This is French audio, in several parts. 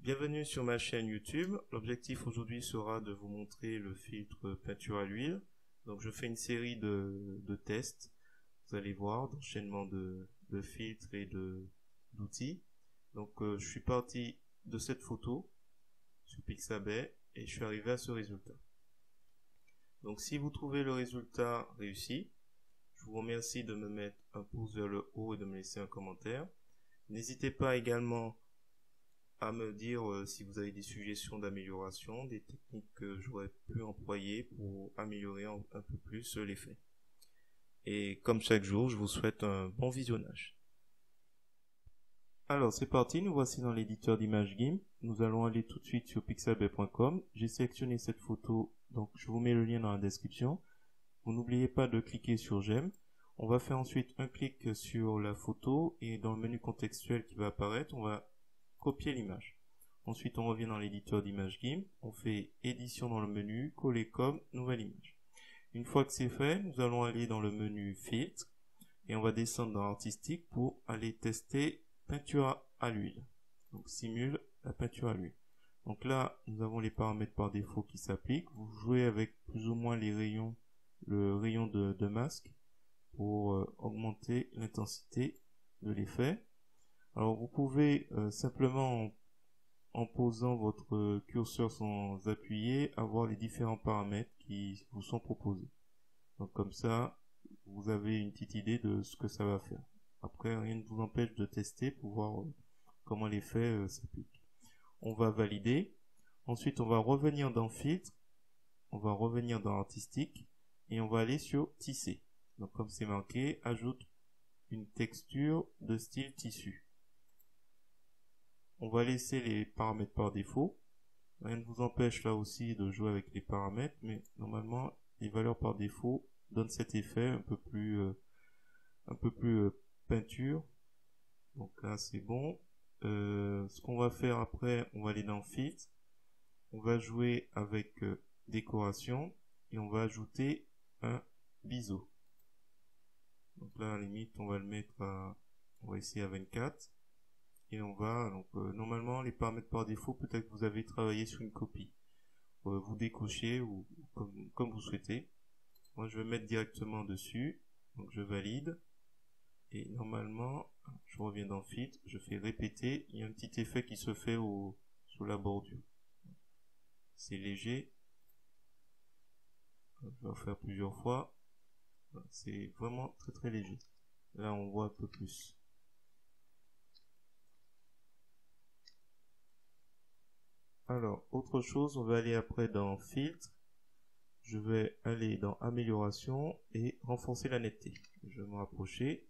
Bienvenue sur ma chaîne YouTube. L'objectif aujourd'hui sera de vous montrer le filtre peinture à l'huile. Donc je fais une série de tests. Vous allez voir, d'enchaînement de filtres et d'outils. Donc je suis parti de cette photo sur Pixabay et je suis arrivé à ce résultat. Donc si vous trouvez le résultat réussi, je vous remercie de me mettre un pouce vers le haut et de me laisser un commentaire. N'hésitez pas également à me dire si vous avez des suggestions d'amélioration, des techniques que j'aurais pu employer pour améliorer un peu plus l'effet. Et comme chaque jour, je vous souhaite un bon visionnage. Alors c'est parti, nous voici dans l'éditeur d'image GIMP. Nous allons aller tout de suite sur pixabay.com. J'ai sélectionné cette photo, donc je vous mets le lien dans la description. Vous n'oubliez pas de cliquer sur j'aime. On va faire ensuite un clic sur la photo et dans le menu contextuel qui va apparaître, on va copier l'image. Ensuite, on revient dans l'éditeur d'image GIMP, on fait édition dans le menu, coller comme, nouvelle image. Une fois que c'est fait, nous allons aller dans le menu filtre et on va descendre dans artistique pour aller tester peinture à l'huile. Donc simule la peinture à l'huile. Donc là, nous avons les paramètres par défaut qui s'appliquent. Vous jouez avec plus ou moins les rayons, le rayon de masque pour augmenter l'intensité de l'effet. Alors vous pouvez simplement en posant votre curseur sans appuyer avoir les différents paramètres qui vous sont proposés. Donc comme ça vous avez une petite idée de ce que ça va faire. Après rien ne vous empêche de tester pour voir comment l'effet s'applique. On va valider. Ensuite on va revenir dans filtre, on va revenir dans artistique et on va aller sur tisser. Donc comme c'est marqué, ajoute une texture de style tissu. On va laisser les paramètres par défaut. Rien ne vous empêche là aussi de jouer avec les paramètres, mais normalement les valeurs par défaut donnent cet effet un peu plus peinture. Donc là c'est bon. Ce qu'on va faire après, on va aller dans filtre, on va jouer avec décoration et on va ajouter un biseau. Donc là à la limite on va le mettre à, on va essayer à 24. Et on va, donc normalement les paramètres par défaut, peut-être que vous avez travaillé sur une copie. Vous décochez ou comme vous souhaitez. Moi je vais mettre directement dessus, donc je valide. Et normalement, je reviens dans filtre, je fais répéter, il y a un petit effet qui se fait sur la bordure. C'est léger. Je vais en faire plusieurs fois. C'est vraiment très très léger. Là on voit un peu plus. Alors, autre chose, on va aller après dans filtre. Je vais aller dans amélioration et renforcer la netteté. Je vais me rapprocher.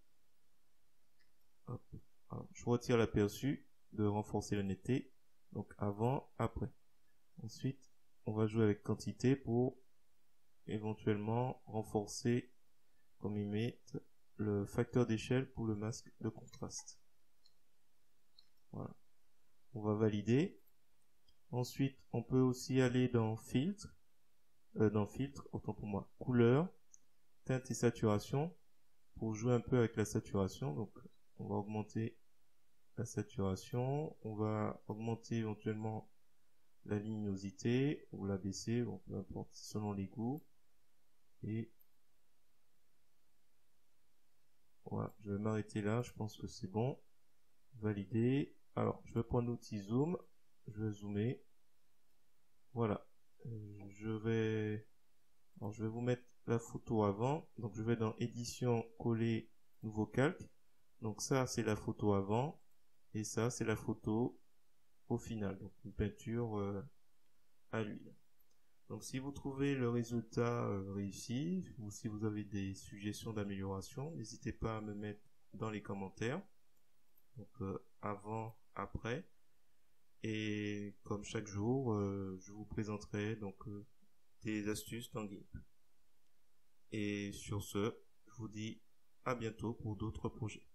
Hop. Alors, je retire l'aperçu de renforcer la netteté. Donc avant, après. Ensuite, on va jouer avec quantité pour éventuellement renforcer, comme ils mettent, le facteur d'échelle pour le masque de contraste. Voilà. On va valider. Ensuite, on peut aussi aller dans filtre, autant pour moi, couleur, teinte et saturation, pour jouer un peu avec la saturation. Donc, on va augmenter la saturation, on va augmenter éventuellement la luminosité, ou la baisser, bon, peu importe, selon les goûts. Et voilà, je vais m'arrêter là, je pense que c'est bon. Valider. Alors, je vais prendre l'outil zoom, je vais zoomer. Voilà. Je vais vous mettre la photo avant. Donc je vais dans édition, coller, nouveau calque. Donc ça c'est la photo avant et ça c'est la photo au final. Donc une peinture à l'huile. Donc si vous trouvez le résultat réussi ou si vous avez des suggestions d'amélioration, n'hésitez pas à me mettre dans les commentaires. Donc avant, après. Et comme chaque jour, je vous présenterai donc des astuces dans GIMP. Et sur ce, je vous dis à bientôt pour d'autres projets.